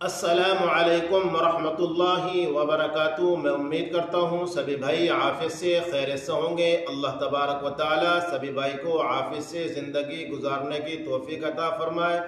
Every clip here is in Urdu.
السلام علیکم ورحمۃ اللہ وبرکاتہ۔ میں امید کرتا ہوں سبھی بھائی عافیت سے خیریت سے ہوں گے۔ اللہ تبارک و تعالی سبھی بھائی کو عافیت سے زندگی گزارنے کی توفیق عطا فرمائے۔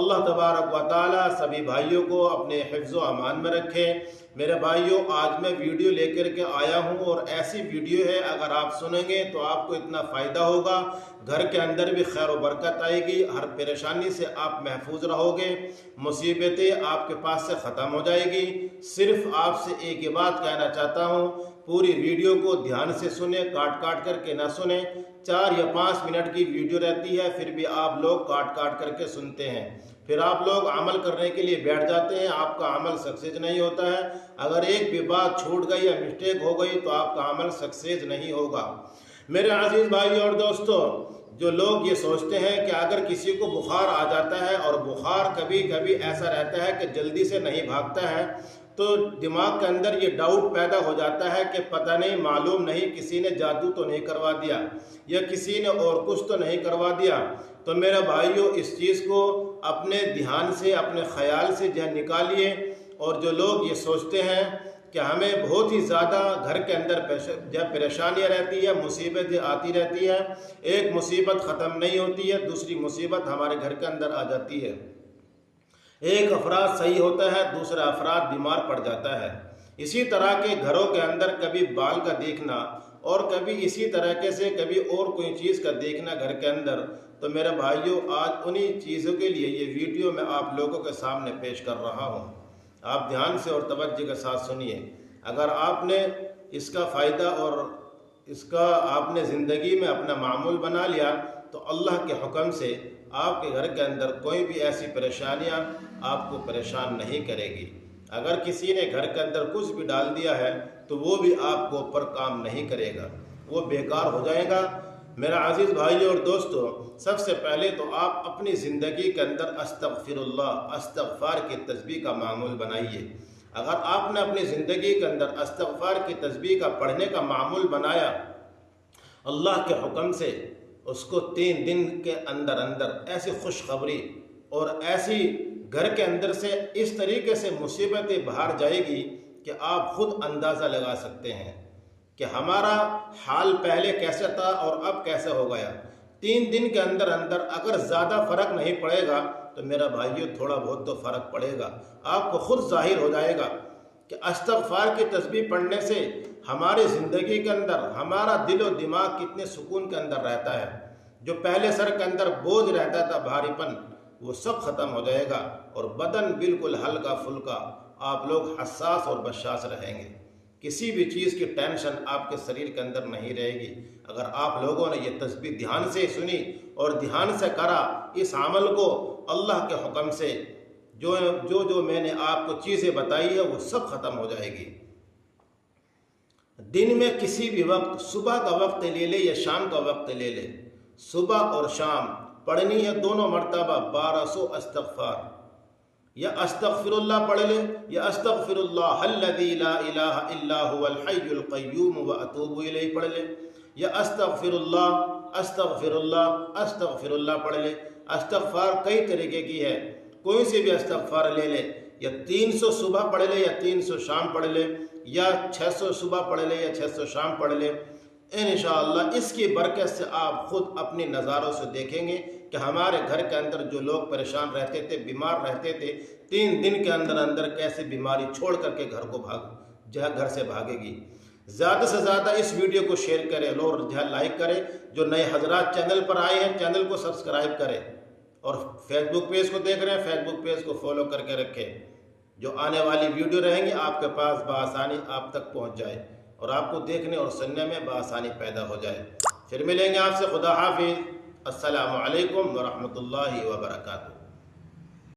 اللہ تبارک و تعالی سبھی بھائیوں کو اپنے حفظ و امان میں رکھے۔ میرے بھائیوں، آج میں ویڈیو لے کر کے آیا ہوں اور ایسی ویڈیو ہے اگر آپ سنیں گے تو آپ کو اتنا فائدہ ہوگا، گھر کے اندر بھی خیر و برکت آئے گی، ہر پریشانی سے آپ محفوظ رہو گے، مصیبتیں آپ کے پاس سے ختم ہو جائے گی۔ صرف آپ سے ایک ہی بات کہنا چاہتا ہوں، پوری ویڈیو کو دھیان سے سنیں، کاٹ کاٹ کر کے نہ سنیں۔ 4 یا 5 منٹ کی ویڈیو رہتی ہے، پھر بھی آپ لوگ کاٹ کاٹ کر کے سنتے ہیں، پھر آپ لوگ عمل کرنے کے لیے بیٹھ جاتے ہیں، آپ کا عمل سکسیز نہیں ہوتا ہے۔ اگر ایک بھی بات چھوٹ گئی یا مسٹیک ہو گئی تو آپ کا عمل سکسیز نہیں ہوگا۔ میرے عزیز بھائی اور دوستو، جو لوگ یہ سوچتے ہیں کہ اگر کسی کو بخار آ جاتا ہے، اور بخار کبھی کبھی ایسا رہتا ہے کہ جلدی سے نہیں بھاگتا ہے، تو دماغ کے اندر یہ ڈاؤٹ پیدا ہو جاتا ہے کہ پتہ نہیں، معلوم نہیں کسی نے جادو تو نہیں کروا دیا یا کسی نے اور کچھ تو نہیں کروا دیا۔ تو میرے بھائیوں، اس چیز کو اپنے دھیان سے، اپنے خیال سے نکالیے۔ اور جو لوگ یہ سوچتے ہیں کہ ہمیں بہت ہی زیادہ گھر کے اندر پریشانیاں رہتی ہے، مصیبتیں آتی رہتی ہیں، ایک مصیبت ختم نہیں ہوتی ہے، دوسری مصیبت ہمارے گھر کے اندر آ جاتی ہے۔ ایک افراد صحیح ہوتا ہے، دوسرا افراد بیمار پڑ جاتا ہے۔ اسی طرح کے گھروں کے اندر کبھی بال کا دیکھنا، اور کبھی اسی طریقے سے کبھی اور کوئی چیز کا دیکھنا گھر کے اندر۔ تو میرے بھائیوں، آج انہی چیزوں کے لیے یہ ویڈیو میں آپ لوگوں کے سامنے پیش کر رہا ہوں۔ آپ دھیان سے اور توجہ کے ساتھ سنیے۔ اگر آپ نے اس کا فائدہ اور اس کا آپ نے زندگی میں اپنا معمول بنا لیا تو اللہ کے حکم سے آپ کے گھر کے اندر کوئی بھی ایسی پریشانیاں آپ کو پریشان نہیں کرے گی۔ اگر کسی نے گھر کے اندر کچھ بھی ڈال دیا ہے تو وہ بھی آپ کو اوپر کام نہیں کرے گا، وہ بیکار ہو جائے گا۔ میرا عزیز بھائی اور دوستو، سب سے پہلے تو آپ اپنی زندگی کے اندر استغفر اللہ، استغفار کی تسبیح کا معمول بنائیے۔ اگر آپ نے اپنی زندگی کے اندر استغفار کی تسبیح کا پڑھنے کا معمول بنایا، اللہ کے حکم سے اس کو 3 دن کے اندر ایسی خوشخبری اور ایسی گھر کے اندر سے اس طریقے سے مصیبتیں باہر جائے گی کہ آپ خود اندازہ لگا سکتے ہیں کہ ہمارا حال پہلے کیسے تھا اور اب کیسے ہو گیا۔ 3 دن کے اندر اگر زیادہ فرق نہیں پڑے گا تو میرا بھائیو تھوڑا بہت تو فرق پڑے گا، آپ کو خود ظاہر ہو جائے گا کہ استغفار کی تسبیح پڑھنے سے ہماری زندگی کے اندر ہمارا دل و دماغ کتنے سکون کے اندر رہتا ہے۔ جو پہلے سر کے اندر بوجھ رہتا تھا، بھاری پن، وہ سب ختم ہو جائے گا، اور بدن بالکل ہلکا پھلکا، آپ لوگ حساس اور بشاش رہیں گے۔ کسی بھی چیز کی ٹینشن آپ کے شریر کے اندر نہیں رہے گی۔ اگر آپ لوگوں نے یہ تسبیح دھیان سے سنی اور دھیان سے کرا، اس عمل کو اللہ کے حکم سے جو میں نے آپ کو چیزیں بتائی ہے وہ سب ختم ہو جائے گی۔ دن میں کسی بھی وقت، صبح کا وقت لے لے یا شام کا وقت لے لے، صبح اور شام پڑھنی ہے 2 مرتبہ 1200 استغفار، یا استغفر اللہ پڑھ لے یا استغفر اللہ الذی لا الہ الا هو الحی القیوم واتوب الیہ پڑھ لے، یا استغفر اللہ استغفر اللہ استغفر اللہ پڑھ لے۔ استغفار کئی طریقے کی ہے، کوئی سے بھی استغفار لے لے، یا 300 صبح پڑھ لے یا 300 شام پڑھ لے، یا 600 صبح پڑھ لے یا 600 شام پڑھ لے۔ انشاءاللہ اس کی برکت سے آپ خود اپنی نظاروں سے دیکھیں گے کہ ہمارے گھر کے اندر جو لوگ پریشان رہتے تھے، بیمار رہتے تھے، 3 دن کے اندر کیسے بیماری چھوڑ کر کے گھر سے بھاگے گی۔ زیادہ سے زیادہ اس ویڈیو کو شیئر کریں اور لائک کریں۔ جو نئے حضرات چینل پر آئے ہیں، چینل کو سبسکرائب کریں، اور فیس بک پیج کو دیکھ رہے ہیں، فیس بک پیج کو فالو کر کے رکھیں۔ جو آنے والی ویڈیو رہیں گی آپ کے پاس بآسانی آپ تک پہنچ جائے، اور آپ کو دیکھنے اور سننے میں بآسانی پیدا ہو جائے۔ پھر ملیں گے آپ سے، خدا حافظ، السلام علیکم ورحمۃ اللہ وبرکاتہ۔